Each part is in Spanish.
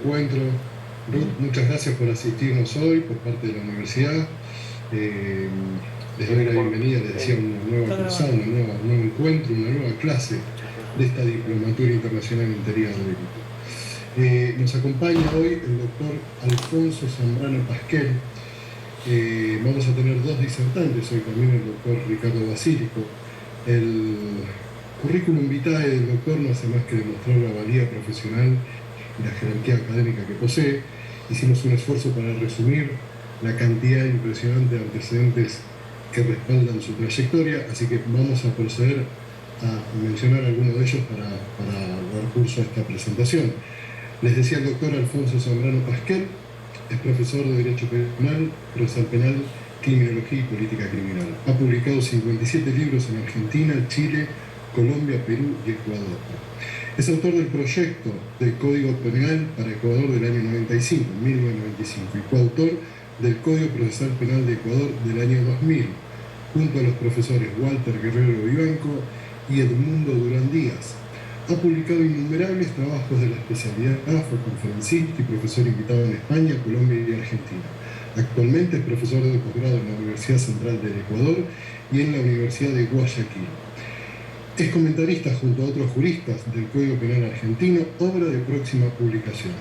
encuentro. Ruth, muchas gracias por asistirnos hoy por parte de la universidad. Eh, Les doy la bienvenida, les decía, a una nueva cursada, un nuevo encuentro, una nueva clase de esta Diplomatura Internacional en Teoría del Delito. Nos acompaña hoy el doctor Alfonso Zambrano Pasquel. Vamos a tener dos disertantes hoy, también el doctor Ricardo Basílico. El currículum vitae del doctor no hace más que demostrar la valía profesional y la jerarquía académica que posee. Hicimos un esfuerzo para resumir la cantidad impresionante de antecedentes que respaldan su trayectoria, así que vamos a proceder a mencionar algunos de ellos para dar curso a esta presentación. Les decía, el doctor Alfonso Zambrano Pasquel es profesor de Derecho Penal, Procesal Penal, Criminología y Política Criminal. Ha publicado 57 libros en Argentina, Chile, Colombia, Perú y Ecuador. Es autor del proyecto del Código Penal para Ecuador del año 95, 1995, y coautor del Código Procesal Penal de Ecuador del año 2000, junto a los profesores Walter Guerrero Vivanco y Edmundo Durán Díaz. Ha publicado innumerables trabajos de la especialidad, fue conferencista y profesor invitado en España, Colombia y Argentina. Actualmente es profesor de posgrado en la Universidad Central del Ecuador y en la Universidad de Guayaquil. Es comentarista junto a otros juristas del Código Penal argentino, obra de próxima publicación.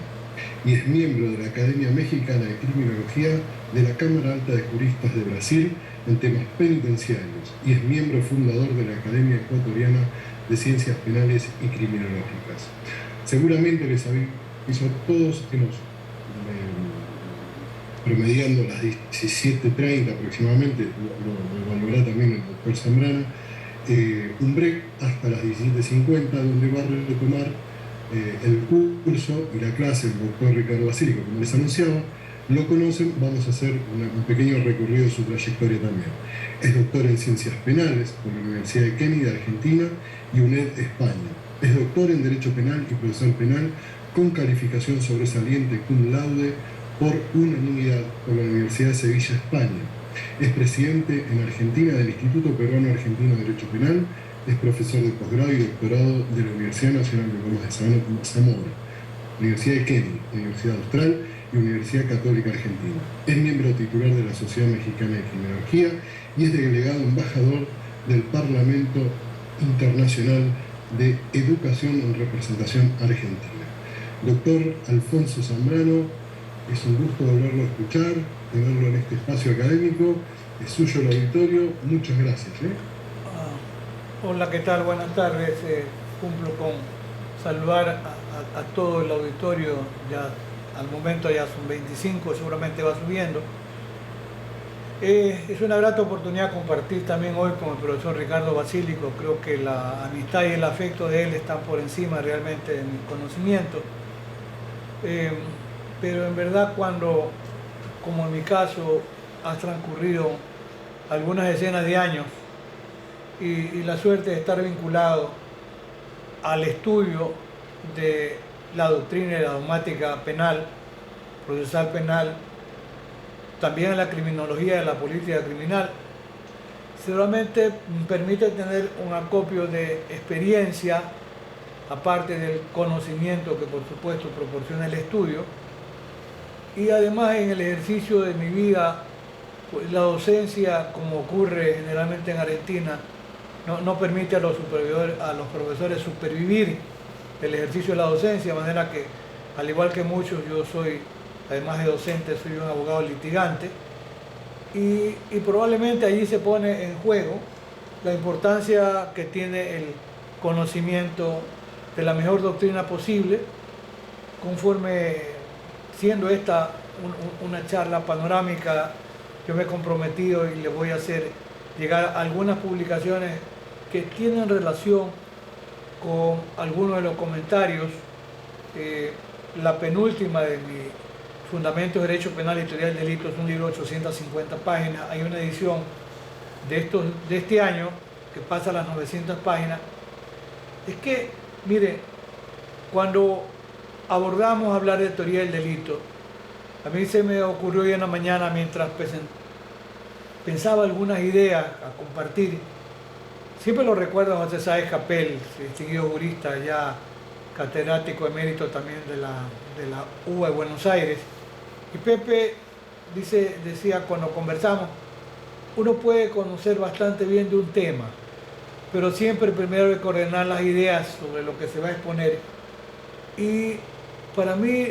Y es miembro de la Academia Mexicana de Criminología de la Cámara Alta de Juristas de Brasil en temas penitenciarios. Y es miembro fundador de la Academia Ecuatoriana de Ciencias Penales y Criminológicas. Seguramente les aviso a todos, estamos promediando las 17:30 aproximadamente, lo evaluará también el doctor Zambrano. Un break hasta las 17:50, donde va a retomar el curso y la clase del doctor Ricardo Basílico. Como les anunciaba, lo conocen, vamos a hacer un pequeño recorrido de su trayectoria también. Es doctor en Ciencias Penales por la Universidad de Kennedy de Argentina y UNED España. Es doctor en Derecho Penal y Procesal Penal con calificación sobresaliente cum laude por unanimidad por la Universidad de Sevilla, España. Es presidente en Argentina del Instituto Peruano Argentino de Derecho Penal, es profesor de posgrado y doctorado de la Universidad Nacional de Lomas de Zamora, Universidad de Kennedy, Universidad Austral y Universidad Católica Argentina. Es miembro titular de la Sociedad Mexicana de Criminología y es delegado embajador del Parlamento Internacional de Educación en Representación Argentina. Doctor Alfonso Zambrano, es un gusto volverlo a escuchar, tenerlo en este espacio académico. Es suyo el auditorio. Muchas gracias. Hola, ¿qué tal? Buenas tardes. Cumplo con saludar a todo el auditorio. Ya al momento ya son 25, seguramente va subiendo. Es una grata oportunidad compartir también hoy con el profesor Ricardo Basílico. Creo que la amistad y el afecto de él están por encima realmente de mi conocimiento. Pero en verdad, cuando, como en mi caso, ha transcurrido algunas decenas de años y la suerte de estar vinculado al estudio de la doctrina y la dogmática penal, procesal penal, también en la criminología de la política criminal, seguramente me permite tener un acopio de experiencia, aparte del conocimiento que por supuesto proporciona el estudio, y además en el ejercicio de mi vida, pues la docencia, como ocurre generalmente en Argentina, no permite a los profesores supervivir el ejercicio de la docencia, de manera que, al igual que muchos, yo soy, además de docente, soy un abogado litigante, y probablemente allí se pone en juego la importancia que tiene el conocimiento de la mejor doctrina posible, conforme siendo esta una charla panorámica. Yo me he comprometido y les voy a hacer llegar algunas publicaciones que tienen relación con algunos de los comentarios. La penúltima de mi Fundamentos de Derecho Penal y Teoría del Delito es un libro de 850 páginas. Hay una edición de este año que pasa las 900 páginas. Es que, mire, cuando abordamos hablar de teoría del delito, a mí se me ocurrió hoy en la mañana, mientras pensaba algunas ideas a compartir. Siempre lo recuerdo a José Sáez Capel, distinguido jurista ya catedrático emérito también de la UBA de Buenos Aires. Y Pepe decía cuando conversamos, uno puede conocer bastante bien de un tema, pero siempre primero hay que coordinar las ideas sobre lo que se va a exponer. Y para mí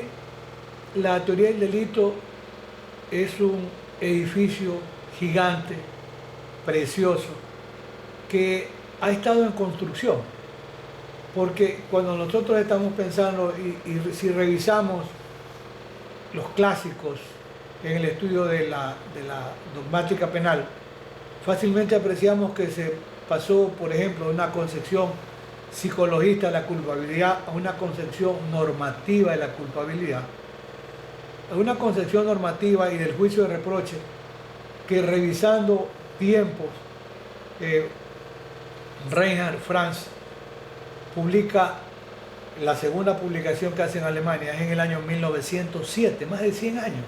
la teoría del delito es un edificio gigante, precioso, que ha estado en construcción. Porque cuando nosotros estamos pensando y si revisamos los clásicos en el estudio de la dogmática penal, fácilmente apreciamos que se pasó, por ejemplo, de una concepción psicologista de la culpabilidad a una concepción normativa de la culpabilidad, a una concepción normativa y del juicio de reproche que, revisando tiempos, Reinhard Franz publica la segunda publicación que hace en Alemania, es en el año 1907, más de 100 años.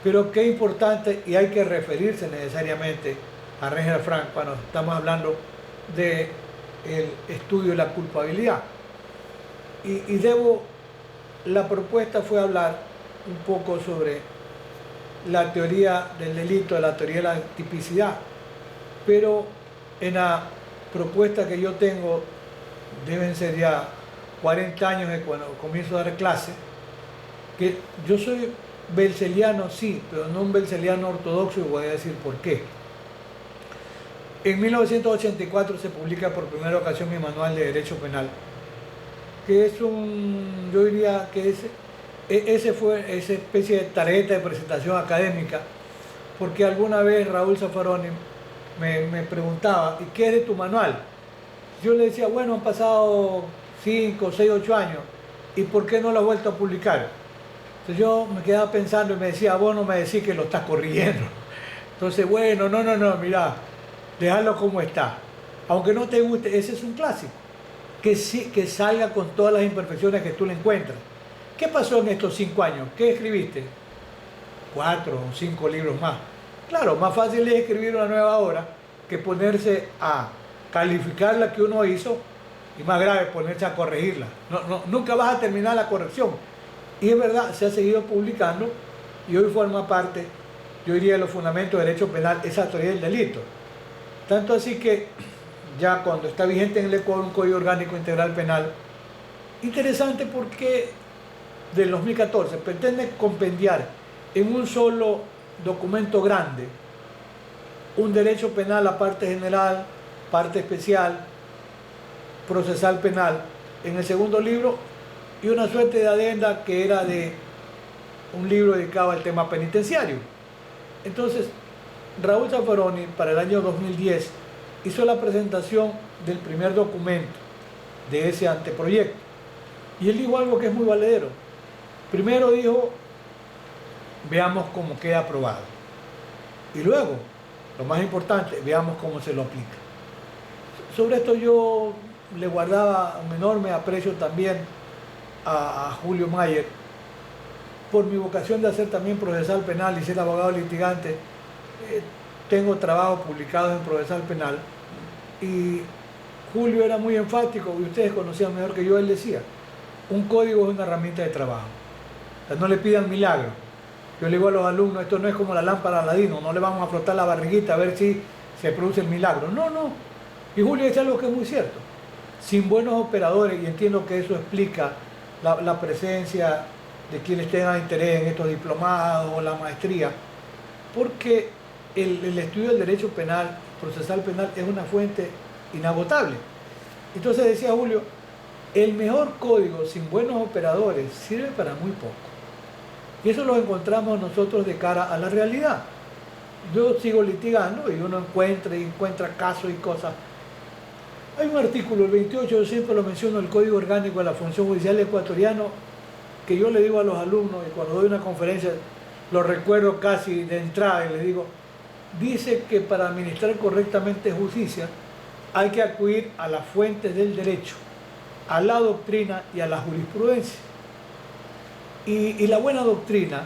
Pero qué importante, y hay que referirse necesariamente a Reinhard Franz cuando estamos hablando del estudio de la culpabilidad. Y la propuesta fue hablar un poco sobre la teoría del delito, la teoría de la tipicidad, pero en la propuesta que yo tengo, deben ser ya 40 años de cuando comienzo a dar clase, que yo soy belseliano, sí, pero no un belseliano ortodoxo, y voy a decir por qué. En 1984 se publica por primera ocasión mi manual de Derecho Penal, que es yo diría que ese fue esa especie de tarjeta de presentación académica, porque alguna vez Raúl Zaffaroni me preguntaba, ¿y qué es de tu manual? Yo le decía, bueno, han pasado 5, 6, 8 años, ¿y por qué no lo has vuelto a publicar? Entonces yo me quedaba pensando y me decía, vos no me decís que lo estás corrigiendo. Entonces, bueno, no, mirá, déjalo como está. Aunque no te guste, ese es un clásico. Que salga con todas las imperfecciones que tú le encuentras. ¿Qué pasó en estos 5 años? ¿Qué escribiste? 4 o 5 libros más. Claro, más fácil es escribir una nueva obra que ponerse a calificar la que uno hizo, y más grave, ponerse a corregirla. Nunca vas a terminar la corrección. Y es verdad, se ha seguido publicando y hoy forma parte, yo diría, de los fundamentos de derecho penal, esa teoría del delito. Tanto así que ya cuando está vigente en el Ecuador un Código Orgánico Integral Penal, interesante porque del 2014 pretende compendiar en un solo documento grande un derecho penal, la parte general, parte especial, procesal penal, en el segundo libro, y una suerte de adenda que era de un libro dedicado al tema penitenciario. Entonces, Raúl Zaffaroni, para el año 2010, hizo la presentación del primer documento de ese anteproyecto. Y él dijo algo que es muy valedero. Primero dijo, veamos cómo queda aprobado. Y luego, lo más importante, veamos cómo se lo aplica. Sobre esto yo le guardaba un enorme aprecio también a Julio Mayer, por mi vocación de hacer también procesal penal y ser abogado litigante. Tengo trabajos publicados en procesal penal, y Julio era muy enfático, y ustedes conocían mejor que yo, él decía, un código es una herramienta de trabajo. O sea, no le pidan milagro. Yo le digo a los alumnos, esto no es como la lámpara de Aladino, no le vamos a frotar la barriguita a ver si se produce el milagro. No. Y Julio dice algo que es muy cierto. Sin buenos operadores, y entiendo que eso explica la presencia de quienes tengan interés en estos diplomados o la maestría, porque el estudio del derecho penal, procesal penal, es una fuente inagotable. Entonces decía Julio, el mejor código sin buenos operadores sirve para muy poco. Y eso lo encontramos nosotros de cara a la realidad. Yo sigo litigando y uno encuentra casos y cosas. Hay un artículo, el 28, yo siempre lo menciono, el Código Orgánico de la Función Judicial Ecuatoriano, que yo le digo a los alumnos, y cuando doy una conferencia lo recuerdo casi de entrada, y les digo, dice que para administrar correctamente justicia hay que acudir a las fuentes del derecho, a la doctrina y a la jurisprudencia. Y la buena doctrina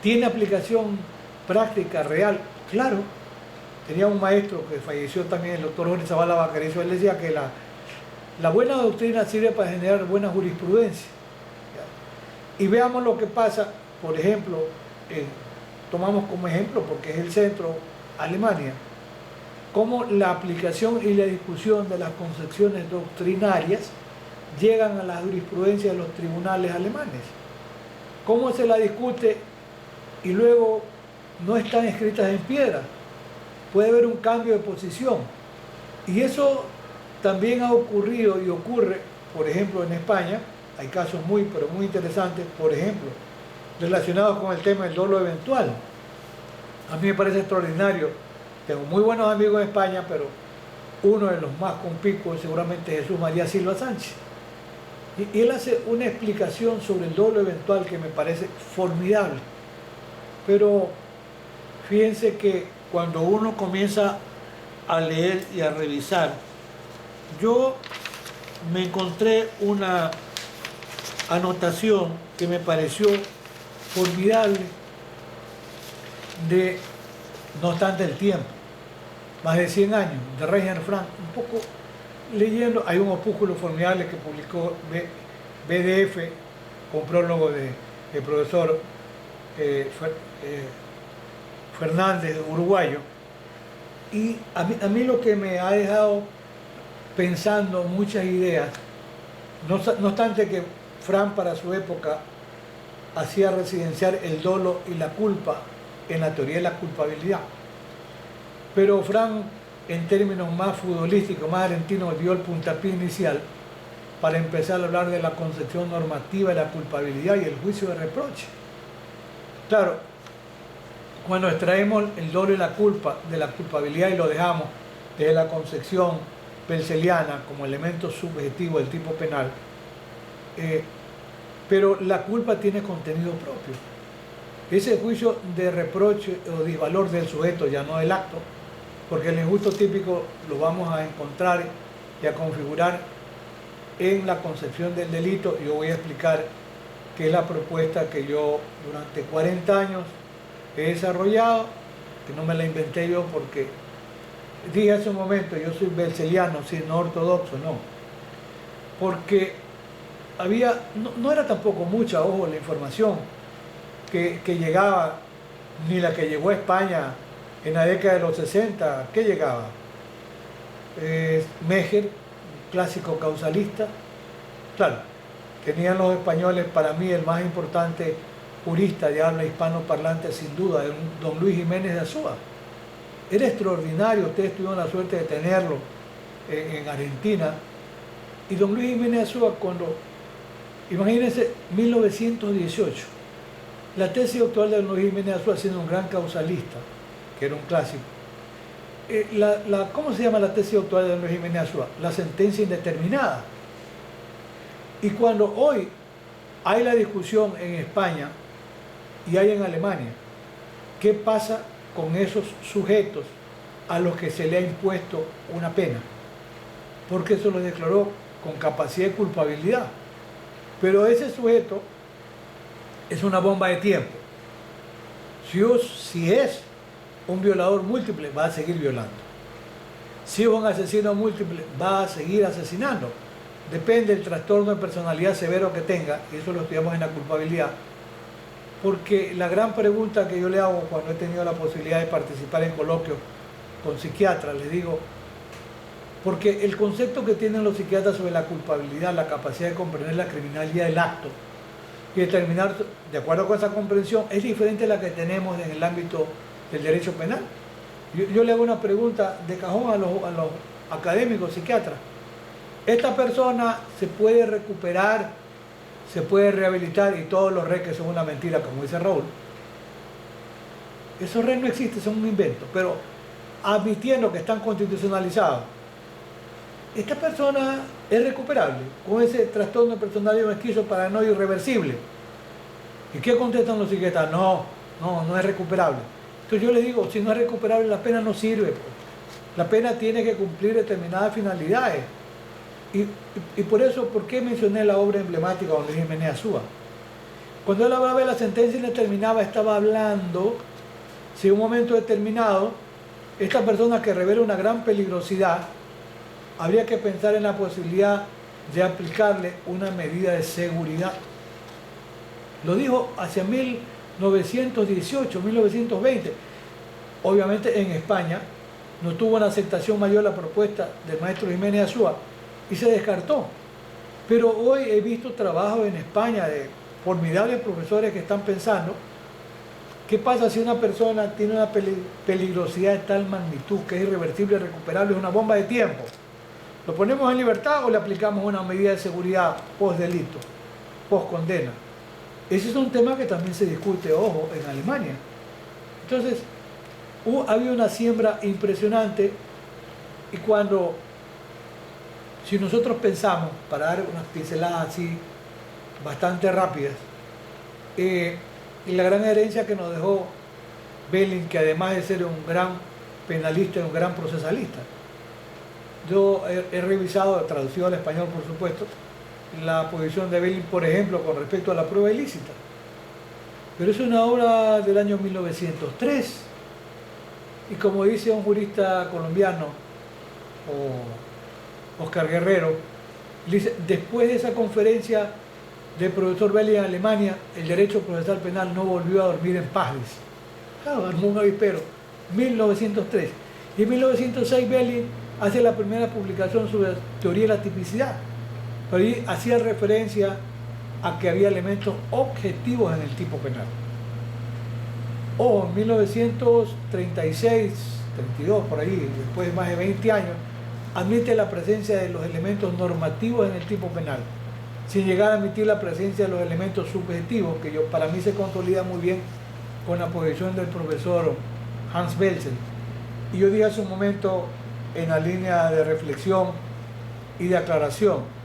tiene aplicación práctica, real, claro. Tenía un maestro que falleció también, el doctor Jorge Zavala Bacarizo, él decía que La buena doctrina sirve para generar buena jurisprudencia. ¿Ya? Y veamos lo que pasa, por ejemplo, tomamos como ejemplo, porque es el centro, Alemania, cómo la aplicación y la discusión de las concepciones doctrinarias llegan a la jurisprudencia de los tribunales alemanes. Cómo se la discute y luego no están escritas en piedra. Puede haber un cambio de posición. Y eso también ha ocurrido y ocurre, por ejemplo, en España. Hay casos pero muy interesantes, por ejemplo, relacionados con el tema del dolo eventual. A mí me parece extraordinario. Tengo muy buenos amigos en España, pero uno de los más conspicuos seguramente es Jesús María Silva Sánchez. Y él hace una explicación sobre el dolo eventual que me parece formidable. Pero fíjense que cuando uno comienza a leer y a revisar, yo me encontré una anotación que me pareció formidable de, no obstante el tiempo, más de 100 años, de Reiner Frank, un poco leyendo. Hay un opúsculo formidable que publicó BDF con prólogo del profesor Fernández, uruguayo, y a mí lo que me ha dejado pensando muchas ideas, no obstante que Frank para su época hacía residenciar el dolo y la culpa en la teoría de la culpabilidad, pero Frank, en términos más futbolísticos, más argentinos, dio el puntapié inicial para empezar a hablar de la concepción normativa de la culpabilidad y el juicio de reproche. Claro, cuando extraemos el dolo y la culpa de la culpabilidad y lo dejamos desde la concepción penceliana como elemento subjetivo del tipo penal, pero la culpa tiene contenido propio. Ese juicio de reproche o disvalor del sujeto, ya no del acto, porque el injusto típico lo vamos a encontrar y a configurar en la concepción del delito. Yo voy a explicar qué es la propuesta que yo durante 40 años he desarrollado, que no me la inventé yo porque dije hace un momento, yo soy berseliano, sí, no ortodoxo, no. Porque había, no era tampoco mucha, ojo, la información que llegaba, ni la que llegó a España en la década de los 60, ¿qué llegaba? Mejer, clásico causalista. Claro, tenían los españoles, para mí el más importante jurista de habla hispanoparlante sin duda, don Luis Jiménez de Azúa. Era extraordinario, ustedes tuvieron la suerte de tenerlo en Argentina. Y don Luis Jiménez de Azúa, cuando, imagínense, 1918, la tesis doctoral de don Luis Jiménez de Azúa, siendo un gran causalista, que era un clásico. ¿Cómo se llama la tesis doctoral de don Luis Jiménez de Azúa? La sentencia indeterminada. Y cuando hoy hay la discusión en España y hay en Alemania, ¿qué pasa con esos sujetos a los que se le ha impuesto una pena? Porque eso lo declaró con capacidad de culpabilidad. Pero ese sujeto es una bomba de tiempo. Si es un violador múltiple, va a seguir violando. Si es un asesino múltiple, va a seguir asesinando. Depende del trastorno de personalidad severo que tenga, y eso lo estudiamos en la culpabilidad. Porque la gran pregunta que yo le hago cuando he tenido la posibilidad de participar en coloquios con psiquiatras, les digo, porque el concepto que tienen los psiquiatras sobre la culpabilidad, la capacidad de comprender la criminalidad del acto y determinar, de acuerdo con esa comprensión, es diferente a la que tenemos en el ámbito del derecho penal. Yo le hago una pregunta de cajón a los académicos psiquiatras. Esta persona se puede recuperar, se puede rehabilitar, y todos los re que son una mentira, como dice Raúl. Esos re no existen, son un invento, pero admitiendo que están constitucionalizados, esta persona es recuperable con ese trastorno de personalidad esquizoparanoide irreversible. ¿Y qué contestan los psiquiatras? No es recuperable. Entonces yo les digo, si no es recuperable, la pena no sirve. La pena tiene que cumplir determinadas finalidades. Y por eso, ¿por qué mencioné la obra emblemática de don Luis Jiménez de Azúa? Cuando él hablaba de la sentencia indeterminada, estaba hablando, si en un momento determinado, esta persona que revela una gran peligrosidad, habría que pensar en la posibilidad de aplicarle una medida de seguridad. Lo dijo hacia 1918, 1920. Obviamente en España no tuvo una aceptación mayor la propuesta del maestro Jiménez Azúa y se descartó. Pero hoy he visto trabajos en España de formidables profesores que están pensando qué pasa si una persona tiene una peligrosidad de tal magnitud que es irreversible, irrecuperable, es una bomba de tiempo. ¿Lo ponemos en libertad o le aplicamos una medida de seguridad post delito, post condena? Ese es un tema que también se discute, ojo, en Alemania. Entonces, había una siembra impresionante y si nosotros pensamos, para dar unas pinceladas así bastante rápidas, y la gran herencia que nos dejó Belling, que además de ser un gran penalista y un gran procesalista. Yo he revisado, traducido al español por supuesto, la posición de Belling, por ejemplo, con respecto a la prueba ilícita. Pero es una obra del año 1903. Y como dice un jurista colombiano, Oscar Guerrero, dice, después de esa conferencia del profesor Belling en Alemania, el derecho procesal penal no volvió a dormir en paz. Armó un avispero, 1903. Y en 1906 Belling hace la primera publicación sobre la teoría de la tipicidad. Pero ahí hacía referencia a que había elementos objetivos en el tipo penal. O en 1936, 32, por ahí, después de más de 20 años, admite la presencia de los elementos normativos en el tipo penal, sin llegar a admitir la presencia de los elementos subjetivos, que para mí se consolida muy bien con la posición del profesor Hans Belsen. Y yo dije hace un momento, en la línea de reflexión y de aclaración,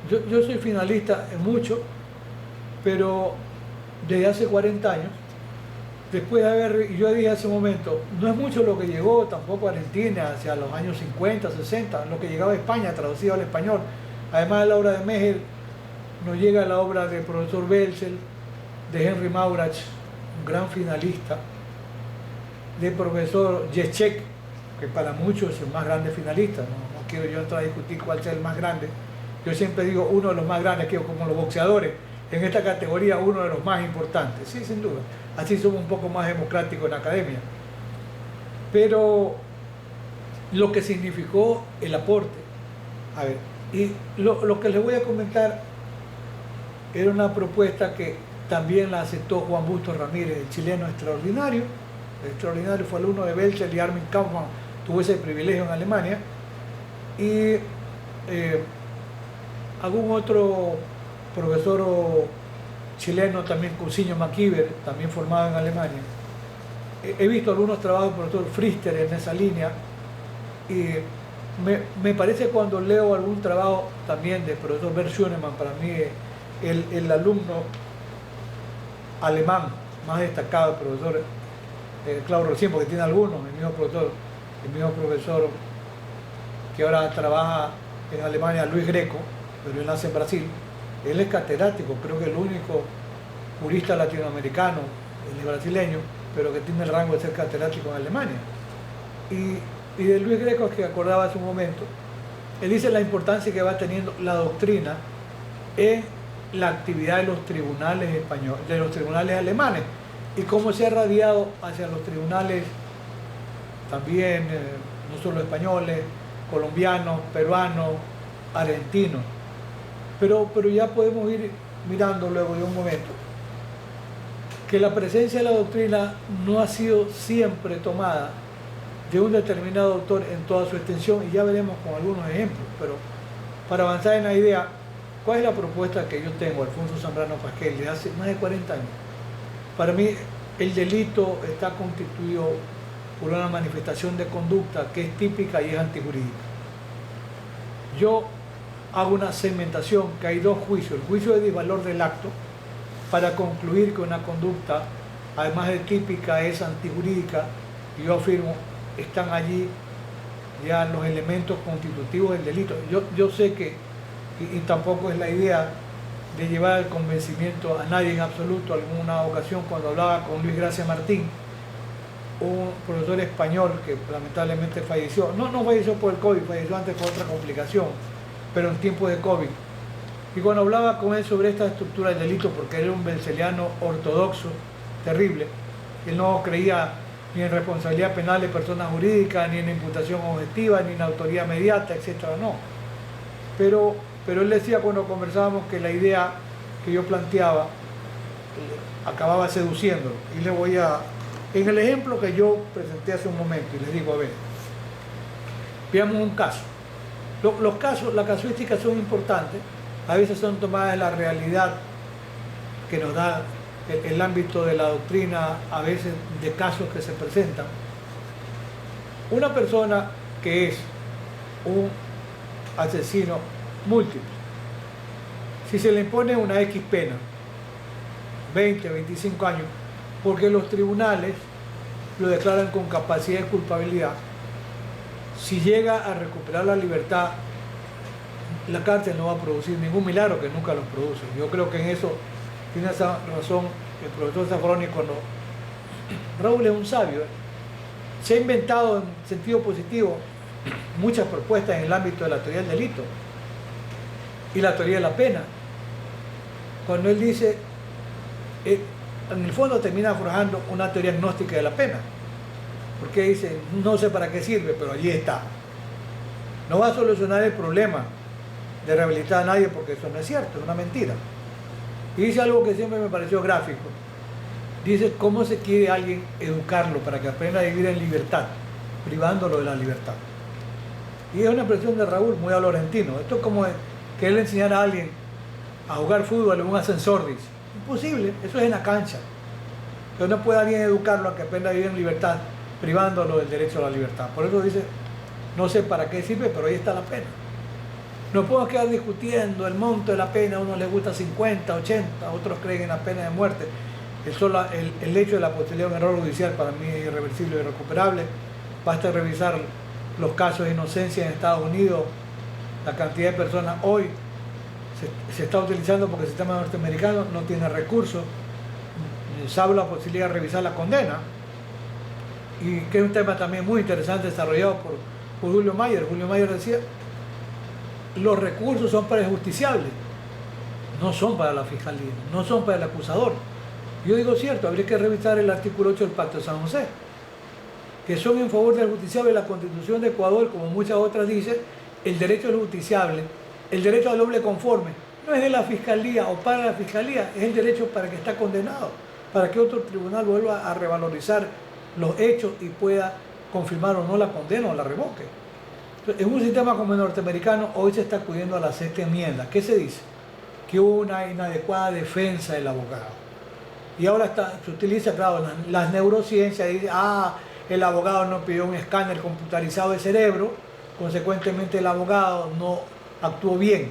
yo soy finalista en mucho, pero desde hace 40 años, después de yo dije hace un momento, no es mucho lo que llegó tampoco a Argentina hacia los años 50, 60, lo que llegaba a España traducido al español. Además de la obra de Meher, nos llega la obra del profesor Belsen, de Henry Maurach, un gran finalista, del profesor Jeschek, que para muchos es el más grande finalista. No quiero yo entrar a discutir cuál sea el más grande. Yo siempre digo uno de los más grandes, que como los boxeadores, en esta categoría uno de los más importantes, sí, sin duda. Así somos un poco más democráticos en la academia. Pero lo que significó el aporte, a ver, y lo que les voy a comentar era una propuesta que también la aceptó Juan Busto Ramírez, el chileno extraordinario. El extraordinario fue alumno de Belcher y Armin Kaufmann, tuvo ese privilegio en Alemania. Y algún otro profesor chileno, también Cousiño Maquiver, también formado en Alemania. He visto algunos trabajos del profesor Frister en esa línea y me parece, cuando leo algún trabajo también del profesor Bert Schönemann, para mí el alumno alemán más destacado, el profesor Claudio Rocín, porque tiene algunos, el mismo profesor que ahora trabaja en Alemania, Luis Greco, pero él nace en Brasil. Él es catedrático, creo que el único jurista latinoamericano, él es brasileño, pero que tiene el rango de ser catedrático en Alemania. Y de Luis Greco, que acordaba hace un momento, él dice la importancia que va teniendo la doctrina en la actividad de los tribunales españoles, de los tribunales alemanes, y cómo se ha radiado hacia los tribunales también, no solo españoles, colombianos, peruanos, argentinos. Pero ya podemos ir mirando luego de un momento que la presencia de la doctrina no ha sido siempre tomada de un determinado autor en toda su extensión, y ya veremos con algunos ejemplos. Pero para avanzar en la idea, ¿cuál es la propuesta que yo tengo, Alfonso Zambrano Pasquel, de hace más de 40 años? Para mí, el delito está constituido por una manifestación de conducta que es típica y es antijurídica. Yo hago una segmentación, que hay dos juicios: el juicio de disvalor del acto, para concluir que una conducta, además de típica, es antijurídica, y yo afirmo, están allí ya los elementos constitutivos del delito. Yo sé que, y tampoco es la idea de llevar al convencimiento a nadie en absoluto. Alguna ocasión, cuando hablaba con Luis Gracia Martín, un profesor español que lamentablemente falleció. No falleció por el COVID, falleció antes por otra complicación, pero en tiempos de COVID. Y cuando hablaba con él sobre esta estructura del delito, porque él era un venceliano ortodoxo, terrible, él no creía ni en responsabilidad penal de personas jurídicas, ni en imputación objetiva, ni en autoría mediata, etcétera, no. Pero él decía cuando conversábamos que la idea que yo planteaba acababa seduciéndolo. Y le voy a... En el ejemplo que yo presenté hace un momento, y les digo, a ver, veamos un caso. Los casos, las casuísticas son importantes, a veces son tomadas de la realidad que nos da el ámbito de la doctrina, a veces de casos que se presentan. Una persona que es un asesino múltiple, si se le impone una X pena, 20, 25 años, porque los tribunales lo declaran con capacidad de culpabilidad, si llega a recuperar la libertad, la cárcel no va a producir ningún milagro, que nunca los produce. Yo creo que en eso tiene esa razón el profesor Zaffaroni cuando Raúl es un sabio. Se ha inventado en sentido positivo muchas propuestas en el ámbito de la teoría del delito y la teoría de la pena. Cuando él dice, en el fondo termina forjando una teoría agnóstica de la pena, porque dice, no sé para qué sirve, pero allí está. No va a solucionar el problema de rehabilitar a nadie, porque eso no es cierto, es una mentira. Y dice algo que siempre me pareció gráfico. Dice cómo se quiere alguien educarlo para que aprenda a vivir en libertad, privándolo de la libertad. Y es una expresión de Raúl muy a Lorentino. Esto es como que él enseñara a alguien a jugar fútbol en un ascensor, dice. Imposible, eso es en la cancha. Pero no puede alguien educarlo a que aprenda a vivir en libertad, privándolo del derecho a la libertad. Por eso dice, no sé para qué sirve, pero ahí está la pena. No podemos quedar discutiendo el monto de la pena, a unos les gusta 50, 80, otros creen en la pena de muerte. El hecho de la posibilidad de un error judicial para mí es irreversible y irrecuperable. Basta revisar los casos de inocencia en Estados Unidos, la cantidad de personas hoy se está utilizando porque el sistema norteamericano no tiene recursos. Se habla la posibilidad de revisar la condena, y que es un tema también muy interesante desarrollado por Julio Mayer. Julio Mayer decía, los recursos son para el justiciable, no son para la fiscalía, no son para el acusador. Yo digo cierto, habría que revisar el artículo 8 del Pacto de San José, que son en favor del justiciable. La Constitución de Ecuador, como muchas otras, dice el derecho del justiciable, el derecho al doble conforme, no es de la fiscalía o para la fiscalía, es el derecho para el que está condenado, para que otro tribunal vuelva a revalorizar los hechos y pueda confirmar o no la condena o la revoque. Entonces, en un sistema como el norteamericano, hoy se está acudiendo a la sexta enmienda. ¿Qué se dice? Que hubo una inadecuada defensa del abogado. Y ahora se utiliza, claro, las neurociencias, y dice, el abogado no pidió un escáner computarizado de cerebro, consecuentemente el abogado no actuó bien.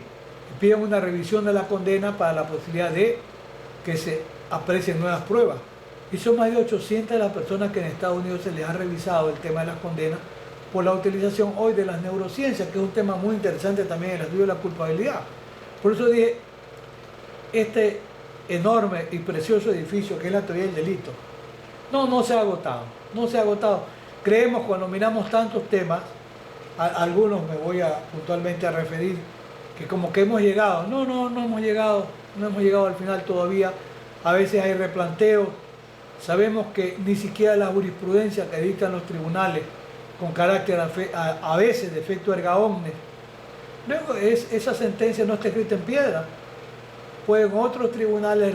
Piden una revisión de la condena para la posibilidad de que se aprecien nuevas pruebas. Y son más de 800 las personas que en Estados Unidos se les ha revisado el tema de las condenas por la utilización hoy de las neurociencias, que es un tema muy interesante también en el estudio de la culpabilidad. Por eso dije, este enorme y precioso edificio que es la teoría del delito, no se ha agotado, no se ha agotado. Creemos, cuando miramos tantos temas, algunos me voy puntualmente a referir, que como que hemos llegado. No hemos llegado al final todavía. A veces hay replanteos. Sabemos que ni siquiera la jurisprudencia que dictan los tribunales, con carácter a veces de efecto erga omnes, luego esa sentencia no está escrita en piedra. Pueden otros tribunales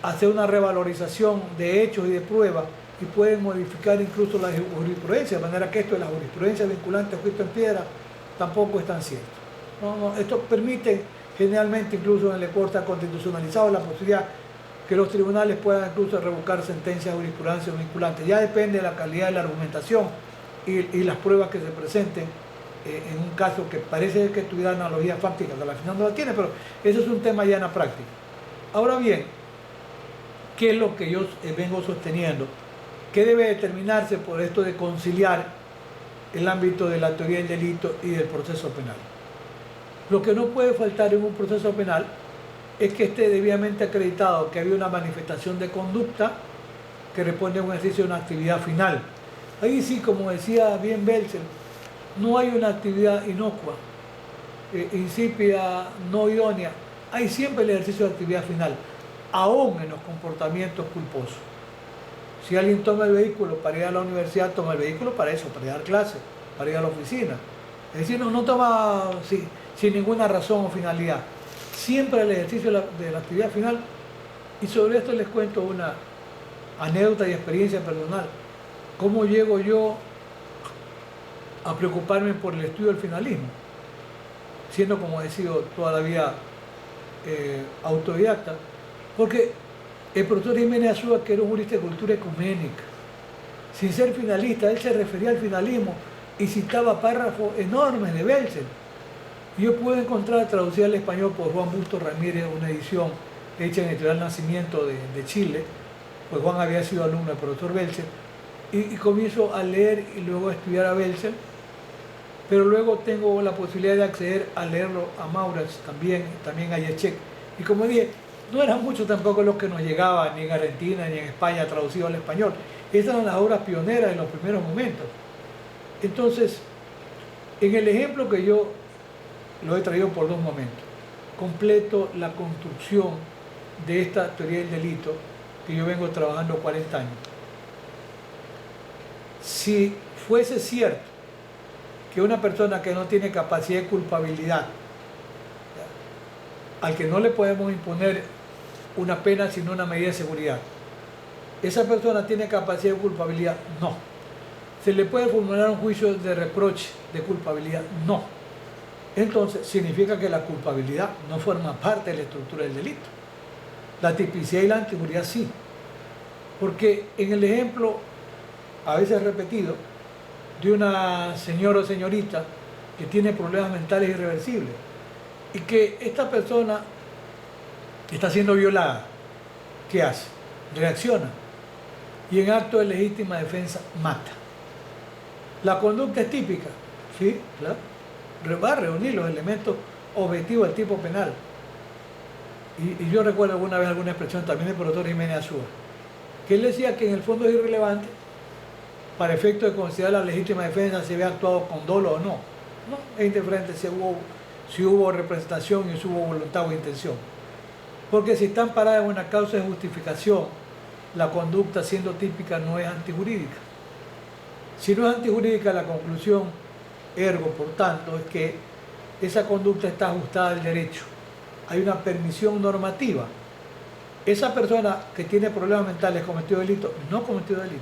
hacer una revalorización de hechos y de pruebas, y pueden modificar incluso la jurisprudencia, de manera que esto de la jurisprudencia vinculante escrito en piedra tampoco es tan cierto. Esto permite generalmente, incluso en el Ecuador está constitucionalizado la posibilidad que los tribunales puedan incluso revocar sentencias de jurisprudencia vinculantes. Ya depende de la calidad de la argumentación y las pruebas que se presenten en un caso que parece que tuviera analogía fáctica, que al final no la tiene, pero eso es un tema ya en la práctica. Ahora bien, ¿qué es lo que yo vengo sosteniendo? ¿Qué debe determinarse por esto de conciliar el ámbito de la teoría del delito y del proceso penal? Lo que no puede faltar en un proceso penal es que esté debidamente acreditado que había una manifestación de conducta que responde a un ejercicio de una actividad final. Ahí sí, como decía bien Belzel, no hay una actividad inocua, insípida, no idónea. Hay siempre el ejercicio de actividad final, aún en los comportamientos culposos. Si alguien toma el vehículo para ir a la universidad, toma el vehículo para eso, para ir a dar clases, para ir a la oficina. Es decir, no toma sin ninguna razón o finalidad. Siempre el ejercicio de la actividad final. Y sobre esto les cuento una anécdota y experiencia personal. ¿Cómo llego yo a preocuparme por el estudio del finalismo? Siendo, como he sido toda la vida autodidacta. Porque el profesor Jiménez Azúa, que era un jurista de cultura ecuménica, sin ser finalista, él se refería al finalismo y citaba párrafos enormes de Belzel. Yo pude encontrar traducida al español por Juan Busto Ramírez una edición hecha en el Editorial Nacimiento de Chile, pues Juan había sido alumno del profesor Belzel, y comienzo a leer y luego a estudiar a Belzel, pero luego tengo la posibilidad de acceder a leerlo a Maurras, también a Yechek. Y como dije, no eran muchos tampoco los que nos llegaban, ni en Argentina ni en España, traducidos al español. Estas eran las obras pioneras en los primeros momentos. Entonces, en el ejemplo que yo lo he traído por dos momentos, completo la construcción de esta teoría del delito que yo vengo trabajando 40 años. Si fuese cierto que una persona que no tiene capacidad de culpabilidad, al que no le podemos imponer una pena sino una medida de seguridad, ¿esa persona tiene capacidad de culpabilidad? No. ¿Se le puede formular un juicio de reproche de culpabilidad? No. Entonces, significa que la culpabilidad no forma parte de la estructura del delito. La tipicidad y la antijuridad sí. Porque en el ejemplo, a veces repetido, de una señora o señorita que tiene problemas mentales irreversibles y que esta persona está siendo violada, ¿qué hace? Reacciona y en acto de legítima defensa mata. La conducta es típica, ¿sí? Claro. Va a reunir los elementos objetivos del tipo penal. Y yo recuerdo alguna vez alguna expresión también del profesor Jiménez Azúa, que él decía que en el fondo es irrelevante para efecto de considerar la legítima defensa si había actuado con dolo o no. No, es indiferente si hubo representación y si hubo voluntad o intención. Porque si están paradas en una causa de justificación, la conducta siendo típica no es antijurídica. Si no es antijurídica, la conclusión, ergo, por tanto, es que esa conducta está ajustada al derecho. Hay una permisión normativa. Esa persona que tiene problemas mentales cometió delito, no cometió delito.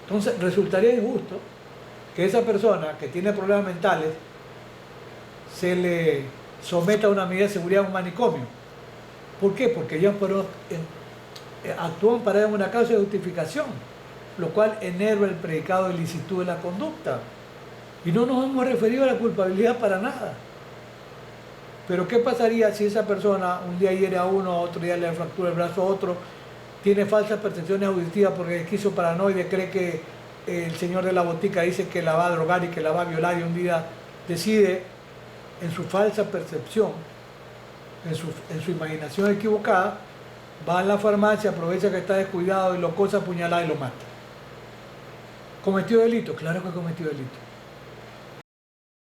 Entonces, resultaría injusto que esa persona que tiene problemas mentales se le someta a una medida de seguridad en un manicomio. ¿Por qué? Porque ellos actúan para una causa de justificación, lo cual enerva el predicado de ilicitud de la conducta. Y no nos hemos referido a la culpabilidad para nada. Pero ¿qué pasaría si esa persona un día hiere a uno, otro día le fractura el brazo a otro, tiene falsas percepciones auditivas porque es esquizoparanoide, cree que el señor de la botica dice que la va a drogar y que la va a violar y un día decide en su falsa percepción, en su imaginación equivocada, va a la farmacia, aprovecha que está descuidado y lo cosa apuñalada y lo mata? ¿Cometió delito? Claro que cometió delito.